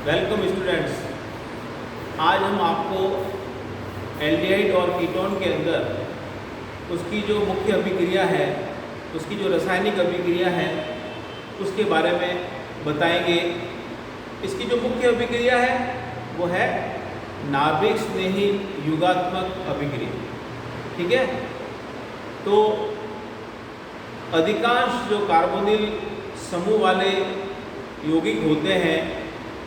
Welcome students. आज हम आपको एल्डिहाइड और कीटोन के अंदर उसकी जो मुख्य अभिक्रिया है, उसकी जो रासायनिक अभिक्रिया है, उसके बारे में बताएंगे। इसकी जो मुख्य अभिक्रिया है वो है नाभिक स्नेही युगात्मक अभिक्रिया। ठीक है, तो अधिकांश जो कार्बोनिल समूह वाले यौगिक होते हैं,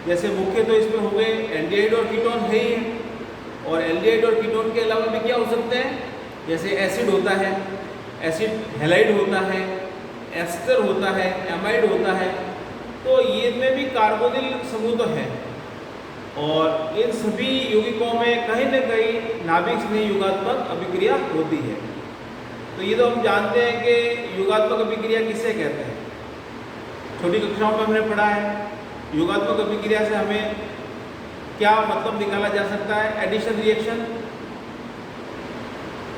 जैसे मुख्य तो इसमें हो गए एल्डिहाइड और कीटोन है ही है, और एल्डिहाइड और कीटोन के अलावा भी क्या हो सकते हैं, जैसे एसिड होता है, एसिड हैलाइड होता है, एस्टर होता है, एमाइड होता है। तो ये में भी कार्बोनिल समूह तो है, और इन सभी यौगिकों में कहीं न कहीं नाभिक स्नेही युगात्मक अभिक्रिया होती है। तो ये तो हम जानते हैं कि युगात्मक अभिक्रिया किसे कहते हैं, छोटी कक्षाओं में हमने पढ़ा है। युगात्मक अभिक्रिया से हमें क्या मतलब निकाला जा सकता है, एडिशन रिएक्शन।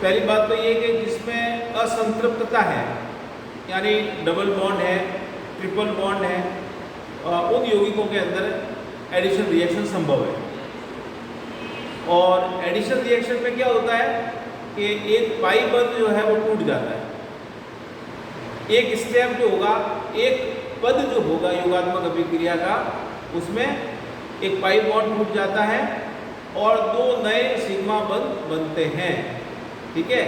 पहली बात तो ये कि जिसमें असंतृप्तता है, यानी डबल बॉन्ड है, ट्रिपल बॉन्ड है, उन यौगिकों के अंदर एडिशन रिएक्शन संभव है। और एडिशन रिएक्शन में क्या होता है कि एक पाई बंध जो है वो टूट जाता है, एक स्टेप जो होगा, एक पद जो होगा युगात्मक अभिक्रिया का, उसमें एक पाई बॉन्ड टूट जाता है और दो नए सिग्मा बंध बनते हैं। ठीक है,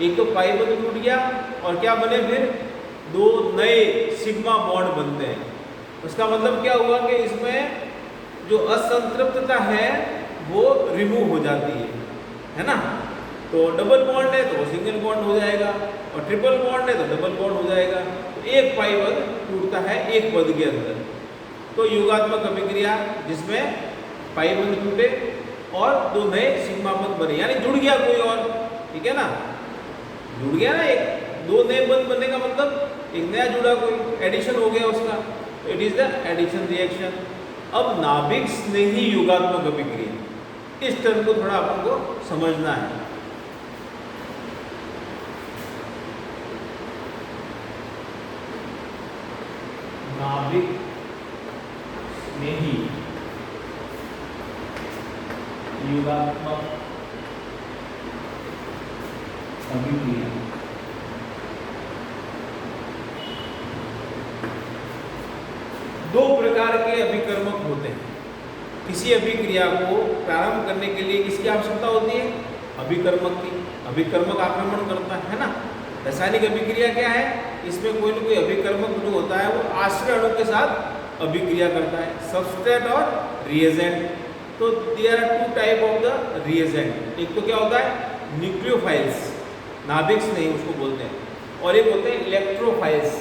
एक तो पाई बंध टूट गया और क्या बने, फिर दो नए सिग्मा बॉन्ड बनते हैं। उसका मतलब क्या हुआ कि इसमें जो असंतृप्तता है वो रिमूव हो जाती है ना। तो डबल बॉन्ड है तो सिंगल बॉन्ड हो जाएगा, और ट्रिपल बॉन्ड है तो डबल बॉन्ड हो जाएगा। तो एक पाई बंध टूटता है एक पद के अंदर। तो युगात्मक अभिक्रिया जिसमें पाई बंध टूटे और दो नए सिग्मा बंध बने, यानी जुड़ गया कोई और। ठीक है ना, जुड़ गया ना, एक दो नए बंध बनने का मतलब एक नया जुड़ा कोई, एडिशन हो गया उसका। तो it is the addition reaction. अब नाभिक स्नेही युगात्मक अभिक्रिया, इस टर्म को थोड़ा अपन को समझना है। नाभिक स्नेही युगात्मक अभिक्रिया दो प्रकार के अभिकर्मक होते हैं। किसी अभिक्रिया को प्रारंभ करने के लिए किसकी आवश्यकता होती है, अभिकर्मक की। अभिकर्मक आक्रमण करता है ना। रासायनिक अभिक्रिया क्या है, इसमें कोई न कोई अभिकर्मक जो होता है वो आश्रय अणु के साथ अभिक्रिया करता है, सबस्ट्रेट और रिएजेंट। तो there are two type of the reagent. एक तो क्या होता है न्यूक्लियोफाइल्स, नाभिक स्नेही उसको बोलते हैं, और एक होते हैं इलेक्ट्रोफाइल्स।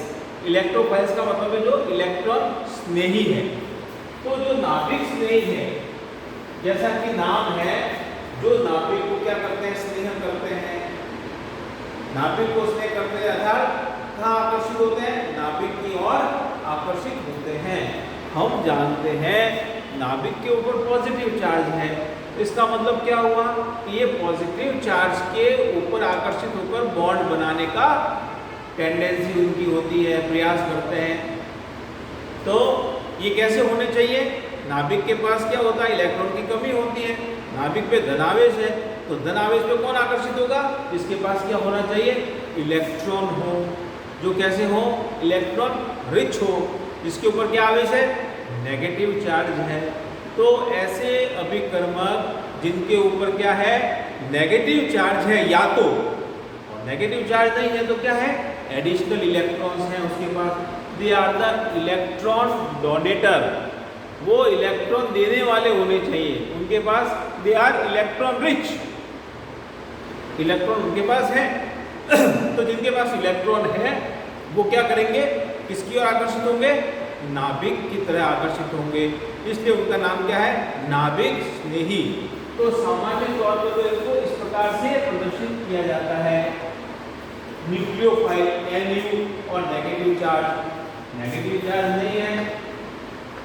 इलेक्ट्रोफाइल्स का मतलब है जो इलेक्ट्रॉन स्नेही है। तो जो नाभिक स्नेही है, जैसा कि नाम है, जो नाभिक को क्या करते हैं, स्नेह करते हैं। नाभिक को स्नेह करते हैं अर्थात कहाँ आकर्षित होते हैं, नाभिक की ओर आकर्षित होते हैं। हम जानते हैं नाभिक के ऊपर पॉजिटिव चार्ज है। इसका मतलब क्या हुआ कि ये पॉजिटिव चार्ज के ऊपर आकर्षित होकर बॉन्ड बनाने का टेंडेंसी उनकी होती है, प्रयास करते हैं। तो ये कैसे होने चाहिए, नाभिक के पास क्या होता है, इलेक्ट्रॉन की कमी होती है। नाभिक पे धनावेश है, तो धनावेश पे कौन आकर्षित होगा, जिसके पास क्या होना चाहिए, इलेक्ट्रॉन हो, जो कैसे हो, इलेक्ट्रॉन रिच हो, जिसके ऊपर क्या आवेश है, नेगेटिव चार्ज है। तो ऐसे अभिकर्मक जिनके ऊपर क्या है, नेगेटिव चार्ज है या तो, और नेगेटिव चार्ज नहीं है तो क्या है, एडिशनल इलेक्ट्रॉन्स हैं उसके पास, they are the electron donator. वो इलेक्ट्रॉन देने वाले होने चाहिए उनके पास, they are electron rich, electron उनके पास है। तो जिनके पास इलेक्ट्रॉन है वो क्या करेंगे, किसकी ओर आकर्षित होंगे, नाभिक की तरह आकर्षित होंगे। इसलिए उनका नाम क्या है, नाभिक स्नेही। तो सामान्य तौर पर तो इसको इस प्रकार से प्रदर्शित किया जाता है, न्यूक्लियोफाइल Nu और नेगेटिव चार्ज। नेगेटिव चार्ज नहीं है,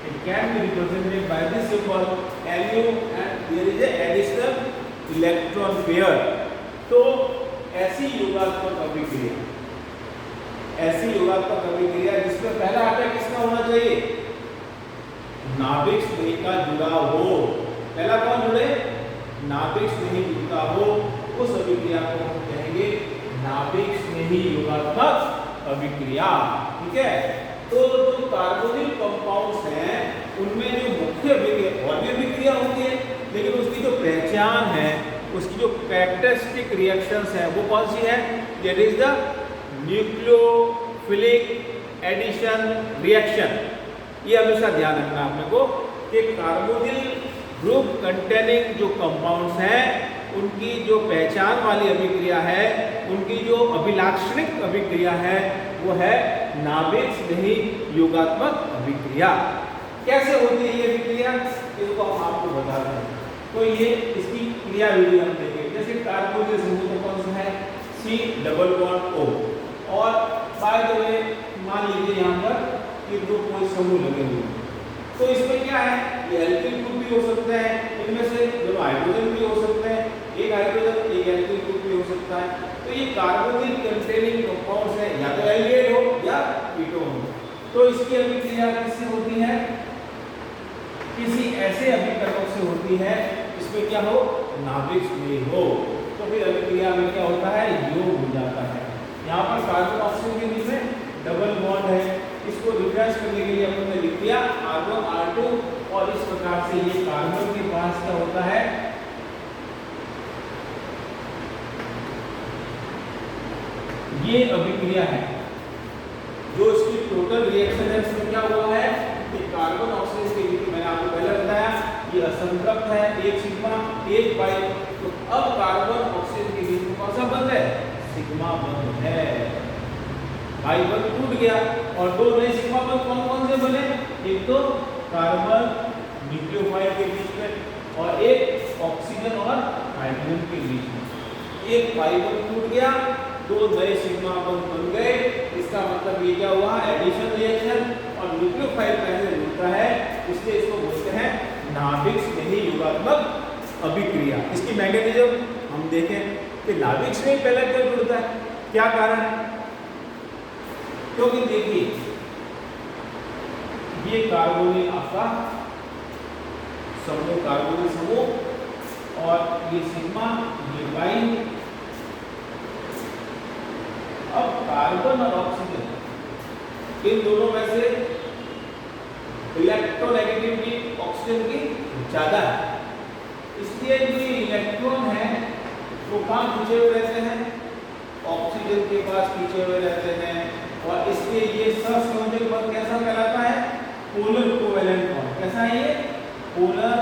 it can be represented by this symbol Lu and there is a additional electron pair। तो ऐसी योगात्मक अभिक्रिया, ऐसी योगात्मक अभिक्रिया जिसमें पहला आटा किसका होना चाहिए, नाभिक स्नेही का जुड़ा हो। पहला कौन जुड़े? नाभिक स्नेही जुड़ता हो, उस अभिक्रिया को हम कहेंगे नाभिक स्नेही योगात्मक अभिक्रिया। ठीक है, तो जो कार्बोनिल कंपाउंड्स हैं उनमें जो मुख्य अभिक्रिया, और भी अभिक्रिया होती है, लेकिन उसकी जो पहचान है, उसकी जो कैरेक्टरिस्टिक रिएक्शंस है वो कौन सी है? That is the nucleophilic addition reaction. ये हमेशा ध्यान रखना आपने को कि कार्बोनिल ग्रुप कंटेनिंग जो कंपाउंड्स हैं उनकी जो पहचान वाली अभिक्रिया है, उनकी जो अभिलाक्षणिक अभिक्रिया है वो है नाभिक स्नेही योगात्मक अभिक्रिया। कैसे होती है ये अभिक्रिया, इसको हम आपको बता रहे हैं। तो ये इसकी क्रिया विधि हम देखेंगे। जैसे कार्बोनिल समूह तो कौन सा है? C डबल बॉन्ड O, और बाय द वे मान लीजिए यहाँ पर कि दो कोई समूह लगे हुए हैं, तो इसमें क्या है? ये एल्किल ग्रुप भी हो सकता है, इनमें से दोनों हाइड्रोजन भी हो सकते हैं, एक हाइड्रोजन एक एल्किल ग्रुप भी हो सकता है। तो ये कार्बोनिल कंटेनिंग कंपाउंड्स है, या तो एल्डिहाइड हो या कीटोन हो। तो इसकी अभिक्रिया किससे होती है? किसी ऐसे अभिकर्मक से होती है इसमें क्या हो? नाभिक स्नेही हो। तो फिर अभिक्रिया में क्या होता है? योग हो जाता है। यहाँ पर कार्बन ऑक्सीजन के बीच में डबल बॉन्ड है, इसको रिफ्रेश करने के लिए अपन ने लिख दिया R1 R2, और इस प्रकार से ये कार्बन के पास क्या होता है? ये अभिक्रिया है। जो इसकी टोटल रिएक्शन है उसमें क्या हुआ है कि कार्बन ऑक्सीजन के बीच में, मैंने आपको पहले बताया, ये असंतृप्त है, एक सिग्मा एक पाई, तो अब कार्बन ऑक्सीजन के बीच में कौन सा बंध है? सिग्मा बंध है। पाई बंध टूट गया और दो नए सिग्मा बंध कौन कौन से बने? एक तो कार्बन न्यूक्लियोफाइल के बीच में और एक ऑक्सीजन और हाइड्रोजन के बीच में। एक पाई बंध टूट गया, दो नए सिग्मा बंध बन गए। इसका मतलब ये क्या हुआ? एडिशन रिएक्शन, और न्यूक्लियोफाइल पहले जुड़ता है, इसलिए इसको बोलते हैं नाभिक स्नेही योगात्मक अभिक्रिया। इसकी मैकेनिज्म हम देखें कि नाभिक स्नेही पहले क्यों जुड़ता है, क्या कारण है? क्योंकि देखिए ये कार्बोनिल आपका समूह, कार्बोनिल समूह, और ये सिग्मा ये पाई। अब कार्बन और ऑक्सीजन इन दोनों में से इलेक्ट्रोनेगेटिविटी ऑक्सीजन की ज्यादा है, इसलिए जो इलेक्ट्रॉन है वो कहाँ खींचे हुए रहते हैं? ऑक्सीजन के पास खींचे हुए रहते हैं, और इसलिए ये सहसंयोजक बंध कैसा कहलाता है? Polar covalent bond. कैसा है ये? पोलर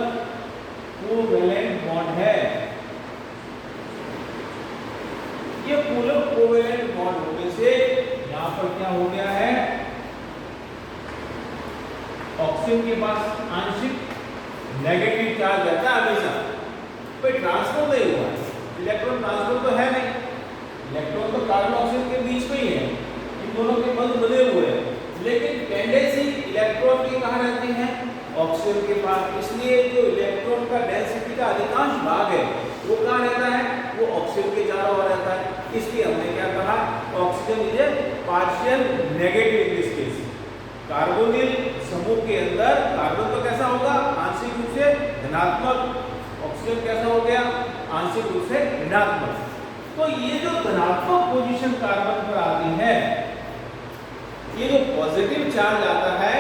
कोवेलेंट बॉन्ड है। ये पोलर कोवेलेंट बॉन्ड होने से यहाँ पर क्या हो गया है? ऑक्सीजन के पास आंशिक नेगेटिव चार्ज रहता है हमेशा, कोई ट्रांसफर नहीं हुआ है, इलेक्ट्रॉन ट्रांसफर तो है नहीं, इलेक्ट्रॉन तो कार्बन ऑक्सीजन के बीच में ही है, इन दोनों के बंध बने हुए हैं, लेकिन टेंडेंसी इलेक्ट्रॉन की कहाँ रहती है? ऑक्सीजन के पास। इसलिए जो इलेक्ट्रॉन का डेंसिटी का अधिकांश भाग है वो कहाँ रहता है? वो ऑक्सीजन के चारों ओर रहता है। इसलिए हमने क्या कहा? Oxygen is a partial negative in this case. Carbonyl समूह के अंदर कार्बन तो कैसा होगा? आंशिक रूप से धनात्मक, ऑक्सीजन कैसा हो गया? आंशिक रूप से ऋणात्मक। तो ये जो धनात्मक पोजीशन कार्बन पर आती है, ये जो पॉजिटिव चार्ज आता है,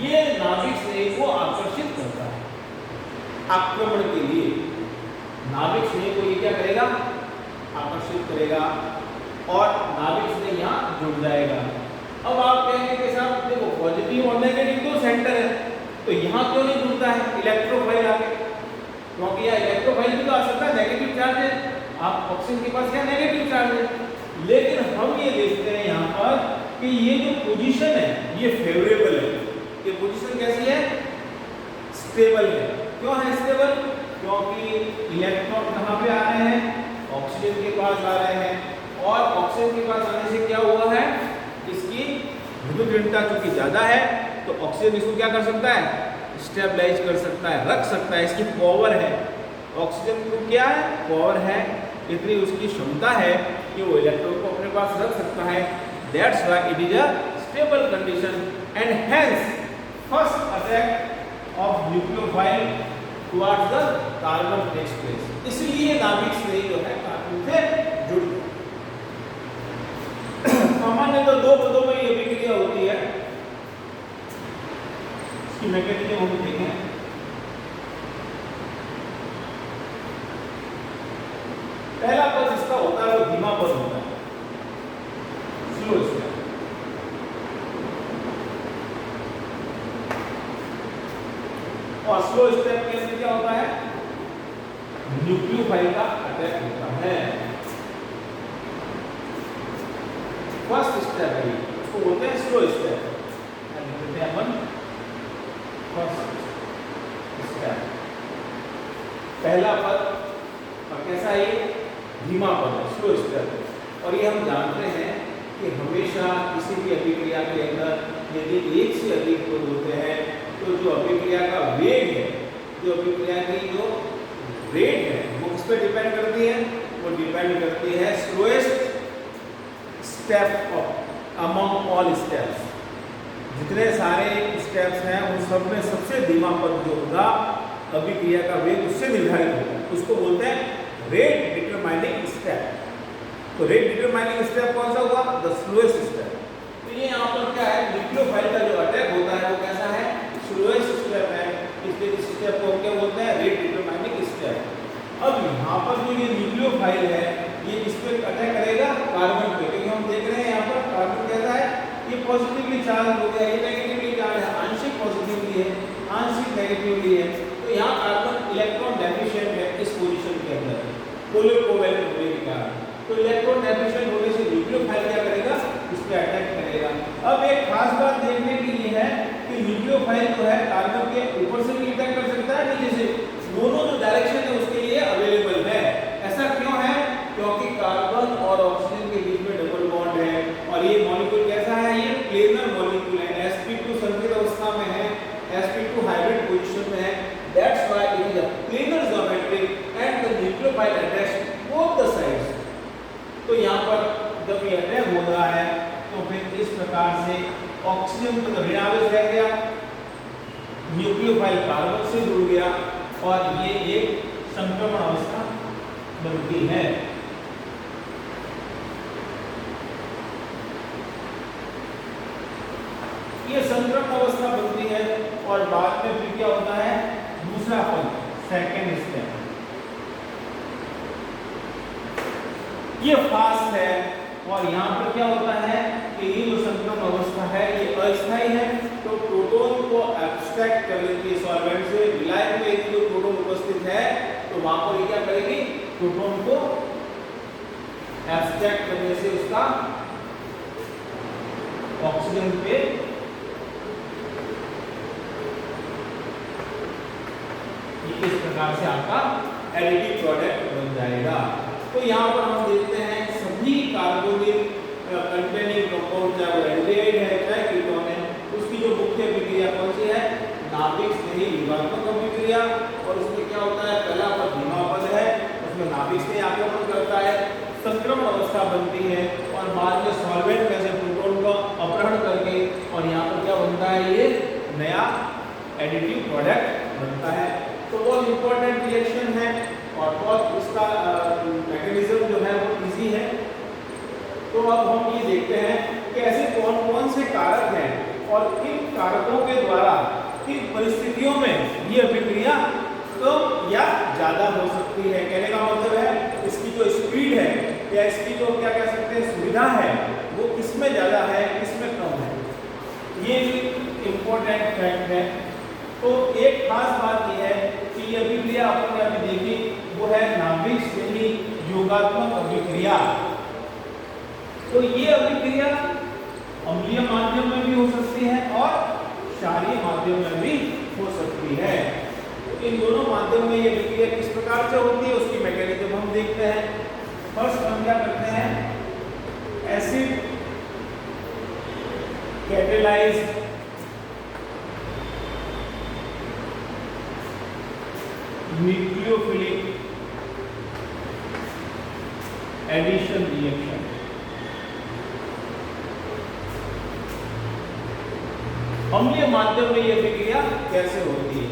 ये नाभिक स्नेही को आकर्षित करता है आक्रमण के लिए। नाभिक स्नेही को ये क्या करेगा? आकर्षित करेगा, और नाभिक स्नेही यहाँ जुड़ जाएगा। अब आप कहेंगे कि साहब देखो पॉजिटिव और नेगेटिव दो सेंटर है, तो यहाँ क्यों नहीं जुड़ता है इलेक्ट्रोफाइल आके? क्योंकि यहाँ इलेक्ट्रोफाइल भी तो आ सकता है, नेगेटिव चार्ज है, आप ऑक्सीजन के पास क्या नेगेटिव चार्ज है। लेकिन हम ये देखते हैं यहाँ पर कि ये जो पोजीशन है ये फेवरेबल है। ये पोजीशन कैसी है? स्टेबल है। क्यों है स्टेबल? क्योंकि इलेक्ट्रॉन कहाँ पे आ रहे हैं? ऑक्सीजन के पास आ रहे हैं, और ऑक्सीजन के पास आने से क्या हुआ है? इसकी विद्युत ऋणता चूंकि ज्यादा है, तो ऑक्सीजन इसको क्या कर सकता है? स्टेबलाइज कर सकता है, रख सकता है, इसकी पावर है। ऑक्सीजन को क्या है? पावर है, इतनी उसकी क्षमता है कि वो इलेक्ट्रॉन को अपने पास रख सकता है। That's why it is a stable condition, and hence first attack of nucleophile towards the carbon takes place, इसलिए नाभिक श्रेणी जो है कार्बन से जुड़ गई। सामान्यतः दो पदों में ये अभिक्रिया होती है, इसकी मैकेनिज्म हम देखें। पहला पद जिसका होता है वो धीमा पद होता है, स्लो स्टेप। और स्लो स्टेप के अंदर क्या होता है, न्यूक्लियोफाइल का अटैक होता है। फर्स्ट स्टेप है, उसको बोलते हैं स्लो स्टेप। फर्स्ट स्टेप पहला पद, और कैसा है ये, धीमा पद है, स्लो स्टेप। और ये हम जानते हैं कि हमेशा किसी भी अभिक्रिया के अंदर यदि एक से अधिक पद होते हैं तो जो अभिक्रिया का वेग है, जो अभिक्रिया की जो रेट है, वो किस पे डिपेंड करती है, वो डिपेंड करती है slowest step of among all steps. जितने सारे स्टेप्स हैं उन सब में सबसे धीमा पद जो होगा अभिक्रिया का वेग उससे निर्धारित होगा, उसको बोलते हैं रेट डिटरमाइनिंग स्टेप। तो रेट डिटरमाइनिंग स्टेप कौन सा हुआ, द स्लोएस्ट स्टेप। तो ये यहाँ पर क्या है, न्यूक्लियोफाइल का जो अटैक होता है वो कैसा है, स्लोएस्ट स्टेप है, इसलिए इस स्टेप को क्या बोलते हैं, रेट डिटरमाइनिंग स्टेप। अब यहाँ पर जो ये न्यूक्लियोफाइल है ये किस पे अटैक करेगा, कार्बन पे, क्योंकि हम देख रहे हैं यहाँ पर कार्बन कैसा है, ये पॉजिटिवली चार्ज हो गया, ये नेगेटिवली चार्ज है, आंशिक पॉजिटिवली है, आंशिक नेगेटिवली है। तो यहाँ कार्बन इलेक्ट्रॉन डेफिशिएंट है इस पोजीशन के अंदर, पोलर कोवैलेंट होने के कारण। तो इलेक्ट्रॉन डेफिशिएंट होने से न्यूक्लियोफाइल क्या करेगा, इस पे अटैक करेगा। अब एक खास बात देखने की ये है कि न्यूक्लियोफाइल जो है कार्बन के ऊपर से भी अटैक कर सकता है, नीचे से, दोनों जो डायरेक्शन है उसके लिए अवेलेबल है। ऐसा क्यों है, क्योंकि कार्बन और ऑक्सीजन के बीच में डबल बॉन्ड है, और ये मॉलिक्यूल कैसा है, ये प्लेनर मॉलिक्यूल है, sp2 संतुलित अवस्था में है, sp2 हाइब्रिड पोजीशन में है। That's why it is a planar geometry and the nucleophile attacks both the sides. तो यहाँ पर जब ये अटैक हो रहा है तो फिर इस प्रकार से ऑक्सीजन तो ऋणावेश रह गया, न्यूक्लियोफाइल कार्बन से जुड़ गया, और ये एक संक्रमण अवस्था बनती है। ये संक्रमण अवस्था बनती है, और बाद में फिर क्या होता है, दूसरा पद, सेकेंड स्टेप, ये फास्ट है। और यहाँ पर क्या होता है कि ये जो संक्रमण अवस्था है ये अस्थायी है, तो प्रोटॉन को एब्स्ट्रैक्ट कर लेती है सॉल्वेंट से, विलायक में यदि जो प्रोटॉन उपस्थित है तो वहां पर ये क्या करेगी, प्रोटॉन को एब्स्ट्रैक्ट करने से उसका ऑक्सीजन पे इस प्रकार से आपका एडिटिव प्रोडक्ट बन जाएगा। तो यहाँ पर हम देखते हैं सभी कार्बोनिल कंटेनिंग कंपाउंड, चाहे वो एल्डिहाइड है चाहे कीटोन है, उसकी जो मुख्य अभिक्रिया कौन सी है, नाभिक स्नेही युगात्मक अभिक्रिया। और उसमें क्या होता है, पहला पद धीमा पद है, उसमें नाभिक स्नेही आक्रमण करता है, संक्रमण अवस्था बनती है, और बाद में सॉल्वेंट में से प्रोटॉन का अपहरण करके, और यहाँ पर क्या बनता है, ये नया एडिटिव प्रोडक्ट बनता है। तो बहुत इंपॉर्टेंट रिएक्शन है, और बहुत इसका मैकेनिज्म जो है वो इजी है। तो अब हम ये देखते हैं कि ऐसे कौन कौन से कारक हैं, और किन कारकों के द्वारा किन परिस्थितियों में ये अभिक्रिया कम या ज्यादा हो सकती है। कहने का मतलब है इसकी जो स्पीड है या इसकी जो क्या कह सकते हैं सुविधा है, वो किसमें ज्यादा है, किसमें कम है, ये इम्पोर्टेंट फैक्ट है। तो एक खास बात यह है कि ये अभिक्रिया आपने अभी देखी वो है नाभिक श्रेणी योगात्मक अभिक्रिया। तो ये अभिक्रिया अम्लीय माध्यम में भी हो सकती है और क्षारीय माध्यम में भी हो सकती है। तो इन दोनों माध्यम में ये अभिक्रिया किस प्रकार से होती है उसकी मैकेनिज्म हम देखते हैं। फर्स्ट हम क्या करते हैं, acid catalyse nucleophilic addition reaction. अम्लीय माध्यम में ये अभिक्रिया कैसे होती है।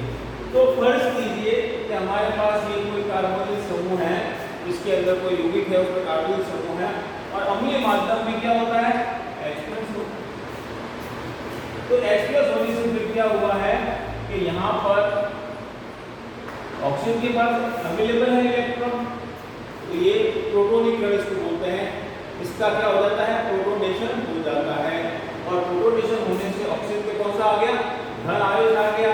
तो फर्ज कीजिए कि हमारे पास ये कोई कार्बोनिल समूह है, इसके अंदर कोई यौगिक है, उसमें कार्बोनिल समूह है, और अम्लीय माध्यम में क्या होता है, H+ होता है। तो H+ होने से फिर क्या हुआ है कि यहाँ पर ऑक्सीजन के पास अवेलेबल है इलेक्ट्रॉन, तो ये प्रोटोनिक कण इसको बोलते हैं। इसका क्या हो जाता है, प्रोटोनेशन हो जाता है, और प्रोटोनेशन होने से ऑक्सीजन पे कौन सा आ गया, धन आवेश आ गया,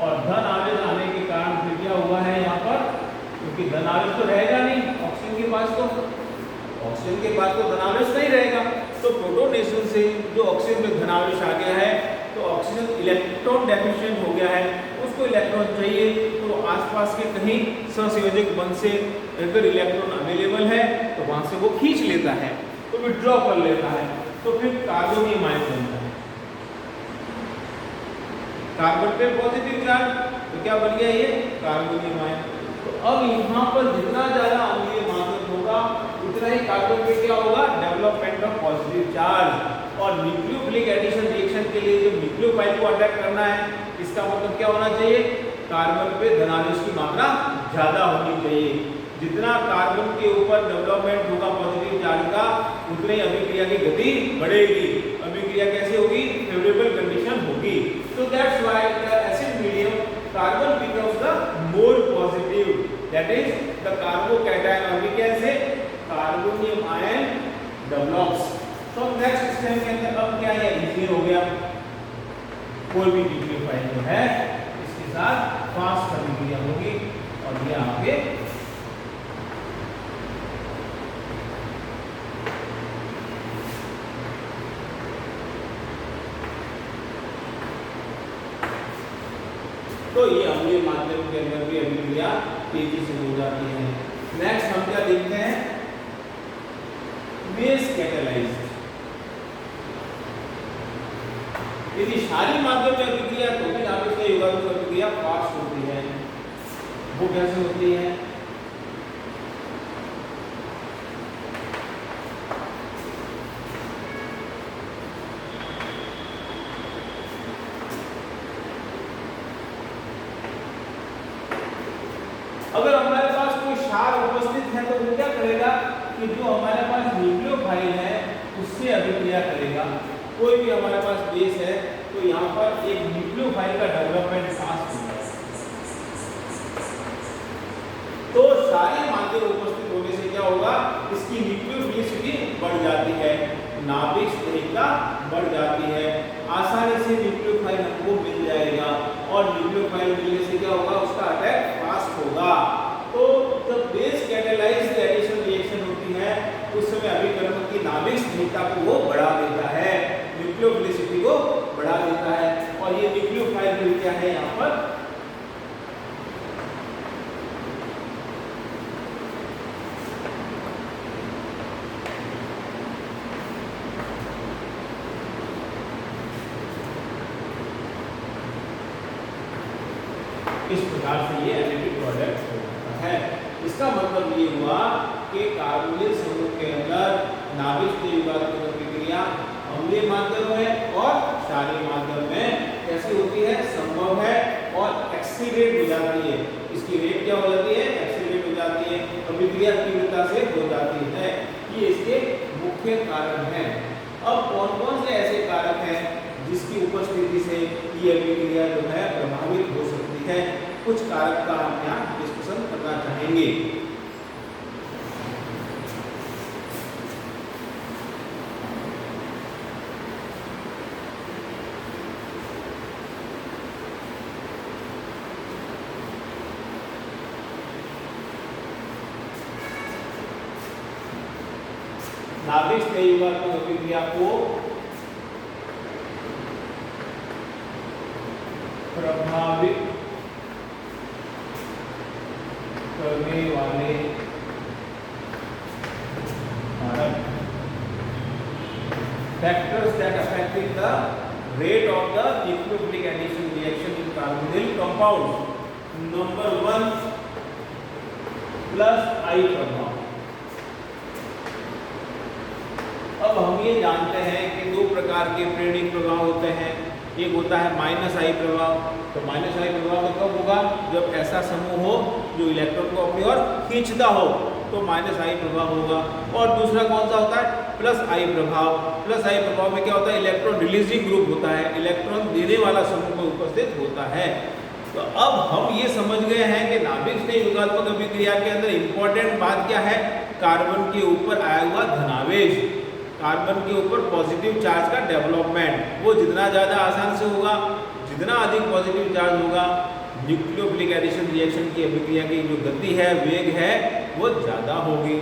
और धन आवेश आने के कारण फिर क्या हुआ है यहाँ पर, क्योंकि धन आवेश तो रहेगा नहीं ऑक्सीजन के पास, तो ऑक्सीजन के पास तो धन आवेश नहीं रहेगा, तो प्रोटोनेशन से जो ऑक्सीजन में धन आवेश आ गया है, तो ऑक्सीजन इलेक्ट्रॉन डेफिशिएंट हो गया है, उसको इलेक्ट्रॉन चाहिए, तो आसपास के कहीं सहसंयोजक बंध से अगर इलेक्ट्रॉन अवेलेबल है तो वहां से वो खींच लेता है, तो विड्रॉ कर लेता है, तो फिर कार्बोनियम आयन बनता है। कार्बन पे पॉजिटिव चार्ज, तो क्या बन गया ये कार्बोनियम आयन। तो अब यहाँ पर जितना ज्यादा अम्लीय माध्यम होगा उतना ही कार्बन पे क्या होगा, डेवलपमेंट ऑफ पॉजिटिव चार्ज। और न्यूक्लियोफिलिक एडिशन रिएक्शन के लिए जो न्यूक्लियोफाइल को अटैक करना है, इसका मतलब क्या होना चाहिए, कार्बन पे धनावेश की मात्रा ज्यादा होनी चाहिए। जितना कार्बन के ऊपर डेवलपमेंट होगा पॉजिटिव चार्ज का, उतनी ही अभिक्रिया की गति बढ़ेगी। अभिक्रिया कैसे होगी, फेवरेबल कंडीशन होगी। So that's why the acid medium carbon becomes the more positive, that is the carbocation or we can say carbonium ion develops. तो नेक्स्ट स्टेप के अंदर अब क्या है, इजी हो गया, कोई भी न्यूक्लियोफाइल जो है इसके साथ फास्ट अभिक्रिया होगी, और ये आगे तो ये अम्लीय माध्यम के अंदर भी अभिक्रिया तेजी से हो जाती है। नेक्स्ट हम क्या देखते हैं, बेस कैटालाइज्ड। यदि क्षारीय माध्यम में अभिक्रिया तो भी नाभिक से युग्मक अभिक्रिया फास्ट होती है। वो कैसे होती है, अगर हमारे पास कोई क्षार उपस्थित है तो वो क्या करेगा कि जो हमारे पास न्यूक्लियोफाइल है उससे अभिक्रिया करेगा। कोई भी हमारे पास बेस है तो यहाँ पर एक न्यूक्लियोफाइल का डेवलपमेंट फास्ट होगा, तो क्षारीय माध्यम उपस्थित होने से क्या होगा, इसकी न्यूक्लियोफिलिसिटी बढ़ जाती है, नाभिक स्थिरता बढ़ जाती है, आसानी से न्यूक्लियोफाइल हमको मिल जाएगा, और न्यूक्लियोफाइल मिलने से क्या होगा, उसका अटैक फास्ट होगा। तो जब बेस कैटालाइज्ड एडिशन रिएक्शन होती है उस समय अभिकर्मक की नाभिक स्थिरता को वो बढ़ा देता है, न्यूक्लियोफिलिसिटी को बढ़ा देता है, और ये न्यूक्लियोफाइल भी क्या है यहाँ पर इस प्रकार से ये एनालिटिक प्रोडक्ट हो जाता है। इसका मतलब ये हुआ कि कार्बोनिल समूह के अंदर नाभिक से युग्मक अभिक्रिया अम्लीय माध्यम में और क्षारीय माध्यम में कैसी होती है, संभव है और एक्सीलरेट हो जाती है। इसकी रेट क्या हो जाती है, एक्सीलरेट हो जाती है, अभिक्रिया तीव्रता से हो जाती है। ये इसके मुख्य कारण हैं। अब कौन कौन से ऐसे कारक हैं जिसकी उपस्थिति से ये अभिक्रिया जो है प्रभावित हो सकती है, कुछ कारक का हम यहाँ डिस्कशन करना चाहेंगे। नाभिक से युग्मक अभिक्रिया को प्रभावित करने वाले कारक, factors that affecting the rate of the nucleophilic addition reaction in carbonyl compounds, number 1 plus I प्रभाव। अब हम ये जानते हैं कि दो प्रकार के प्रेरणिक प्रभाव होते हैं, एक होता है माइनस आई प्रभाव। तो माइनस आई प्रभाव कब होगा? जब ऐसा समूह हो जो इलेक्ट्रॉन को अपनी ओर खींचता हो, तो माइनस आई प्रभाव होगा। और दूसरा कौन सा होता है? प्लस आई प्रभाव। प्लस आई प्रभाव में क्या होता है? इलेक्ट्रॉन रिलीजिंग ग्रुप होता है, इलेक्ट्रॉन देने वाला समूह में उपस्थित होता है। तो अब हम ये समझ गए हैं कि नाभिक स्नेह योगात्मक अभिक्रिया के अंदर इंपॉर्टेंट बात क्या है? कार्बन के ऊपर आया हुआ धनावेश, कार्बन के ऊपर पॉजिटिव चार्ज का डेवलपमेंट, वो जितना ज़्यादा आसान से होगा, जितना अधिक पॉजिटिव चार्ज होगा, न्यूक्लियोफिलिक एडिशन रिएक्शन की अभिक्रिया की जो गति है, वेग है, वो ज़्यादा होगी।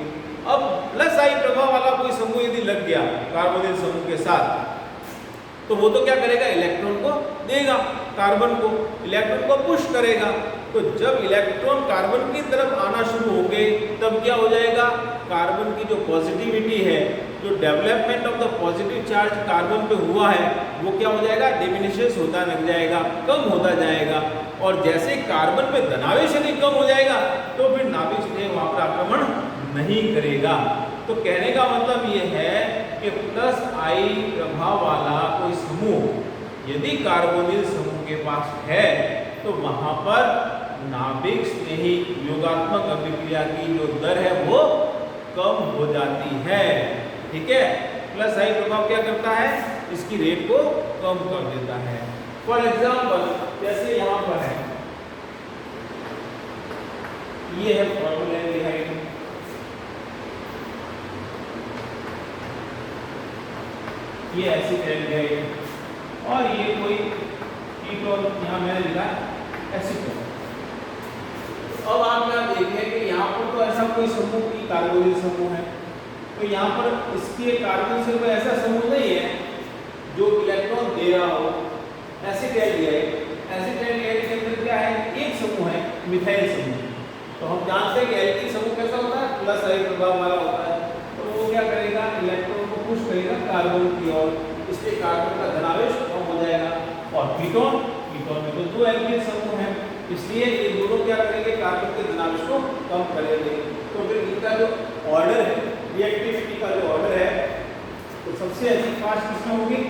अब प्लस आई प्रभाव वाला कोई समूह यदि लग गया कार्बोनिल समूह के साथ, तो वो तो क्या करेगा? इलेक्ट्रॉन को देगा, कार्बन को, इलेक्ट्रॉन को पुश करेगा। तो जब इलेक्ट्रॉन कार्बन की तरफ आना शुरू होंगे, तब क्या हो जाएगा? कार्बन की जो पॉजिटिविटी है, जो development of the positive charge carbon पे हुआ है, वो क्या हो जाएगा? डिमिनिशेस होता लग जाएगा, कम होता जाएगा। और जैसे कार्बन पे धनावेश यदि कम हो जाएगा, तो फिर नाभिक स्नेह वहां पर आक्रमण नहीं करेगा। तो कहने का मतलब ये है कि प्लस आई प्रभाव वाला कोई समूह यदि कार्बोनिल समूह के पास है, तो वहां पर नाभिक स्नेही योगात्मक अभिक्रिया की जो दर है वो कम हो जाती है। ठीक है, प्लस आई प्रभाव क्या करता है? इसकी रेट को कम कर देता है। फॉर एग्जाम्पल, जैसे यहाँ पर है, ये है फॉर्मूलेल्डिहाइड, ये एसिटाल्डिहाइड, और ये कोई कीटोन, यहाँ मैंने लिखा एसीटोन। अब आप यहाँ देखें कि यहाँ पर तो ऐसा कोई समूह की कार्बोनिल समूह है, तो यहाँ पर इसके कार्बन से कोई ऐसा समूह नहीं है जो इलेक्ट्रॉन दे रहा हो। एसिटाल्डिहाइड, एसिटाल्डिहाइड के अंदर क्या है? एक समूह है, मिथाइल समूह। तो हम जानते हैं कि एल्किल समूह कैसा होता है? प्लस आई प्रभाव वाला होता है। तो वो क्या करेगा? इलेक्ट्रॉन को पुश करेगा कार्बन की ओर, इसलिए कार्बन का धनावेश कम हो जाएगा। और कीटोन, कीटोन में तो दो एल्किल समूह है, इसलिए ये दोनों क्या करेंगे? कार्बन के धनावेश को कम करेंगे। तो फिर इनका जो ऑर्डर है, रिएक्टिविटी का जो ऑर्डर है, तो सबसे अधिक फास्ट किसमें होगी?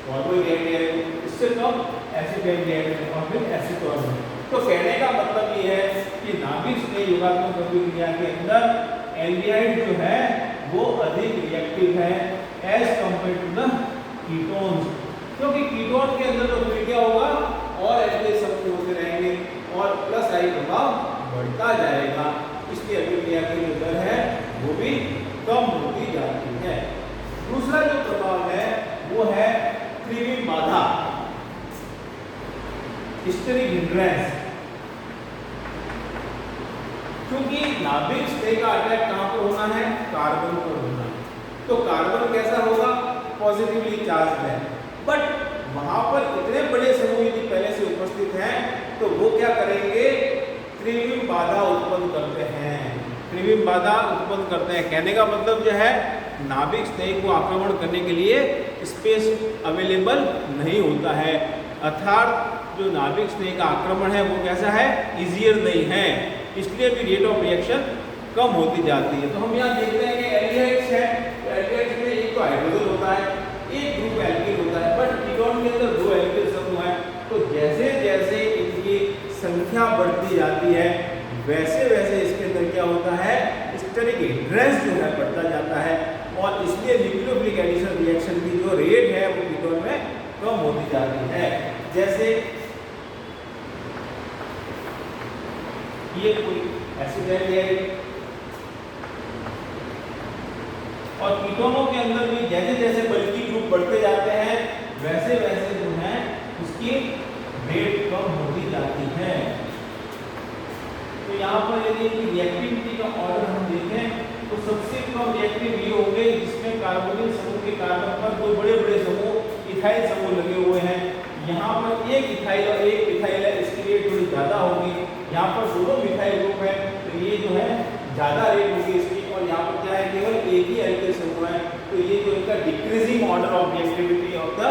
फॉर्मल्डिहाइड, इससे कम एसिटाल्डिहाइड और फिर एसीटोन। तो कहने का मतलब ये है कि नाभिक स्नेह योगात्मक अभिक्रिया के अंदर एल्डिहाइड जो है वो अधिक रिएक्टिव है as compare to the ketones, क्योंकि कीटोन के अंदर तो क्या होगा? और एल्डिहाइड समूह होते रहेंगे और प्लस आई प्रभाव बढ़ता जाएगा, इसलिए अभिक्रिया की जो दर है वो भी कम होती जाती है। दूसरा जो प्रभाव है वो है त्रिविम बाधा, हिस्टेरिक हिंड्रेंस। क्योंकि नाभिक स्नेह का अटैक कहां पर होना है? कार्बन पर होना है। तो कार्बन कैसा होगा? पॉजिटिवली चार्ज है, बट वहां पर इतने बड़े समूह यदि पहले से उपस्थित हैं, तो वो क्या करेंगे? त्रिविम बाधा उत्पन्न करते हैं, त्रिविम बाधा उत्पन्न करते हैं। कहने का मतलब जो है, नाभिक स्नेह को आक्रमण करने के लिए स्पेस अवेलेबल नहीं होता है, अर्थात जो नाभिक स्नेह का आक्रमण है वो कैसा है? इजियर नहीं है, इसलिए भी रेट ऑफ रिएक्शन कम होती जाती है। तो हम यहाँ देखते हैं कि एल्डिहाइड्स है, तो एल्डिहाइड्स में एक तो हाइड्रोजन होता है, एक ग्रुप एल्किल होता है, बट कीटोन के अंदर दो एल्किल समूह है। तो जैसे जैसे इनकी संख्या बढ़ती जाती है, वैसे वैसे इसके अंदर क्या होता है? हिस्टेरिक हिंड्रेंस जो है बढ़ता जाता है, और इसलिए न्यूक्लियोफिलिक एडिशन रिएक्शन की जो रेट है वो कीटोन में कम होती जाती है। जैसे ये कोई एसिटाल्डिहाइड, और कीटोनों के अंदर भी जैसे जैसे बल्कि ग्रुप बढ़ते जाते हैं, वैसे वैसे जो है उसकी रेट कम होती जाती है। तो यहाँ पर यदि रिएक्टिविटी का ऑर्डर हम देखें, तो सबसे कम रिएक्टिव ये होंगे जिसमें कार्बोनिल समूह के कार्बन पर दो बड़े बड़े समूह इथाइल समूह लगे हुए हैं। यहाँ पर एक इथाइल और एक मिथाइल है, इसकी रेट थोड़ी ज़्यादा होगी। यहाँ पर दोनों मिथाइल ग्रुप है, तो ये जो है ज़्यादा रेट होगी इसकी। और यहाँ पर क्या है? केवल एक ही एल्किल समूह है, तो ये जो इनका decreasing order of reactivity of the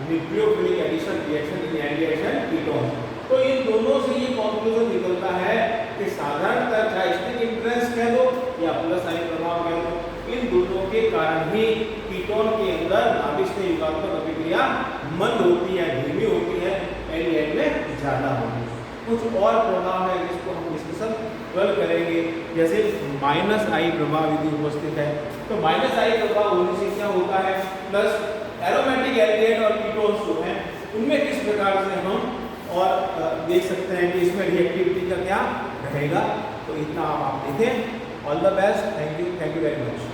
nucleophilic addition reaction in aldehydes and ketones. तो इन दोनों से ये कंक्लूजन निकलता है कि साधारणतः चाहे हिस्टेरिक हिंड्रेंस कह दो या प्लस आई प्रभाव कह दो, इन दोनों के कारण ही कीटोन के अंदर नाभिक स्नेह योगात्मक अभिक्रिया मंद होती है, धीमी और प्रभाव है जिसको हम डिस्कशन कल करेंगे। जैसे -I प्रभाव यदि उपस्थित है तो -I प्रभाव होने से क्या होता है, प्लस एरोमेटिक एल्डिहाइड और कीटोन्स जो हैं उनमें किस प्रकार से हम और देख सकते हैं कि इसमें रिएक्टिविटी का क्या रहेगा। तो इतना आप देखें। All the best, thank you very much.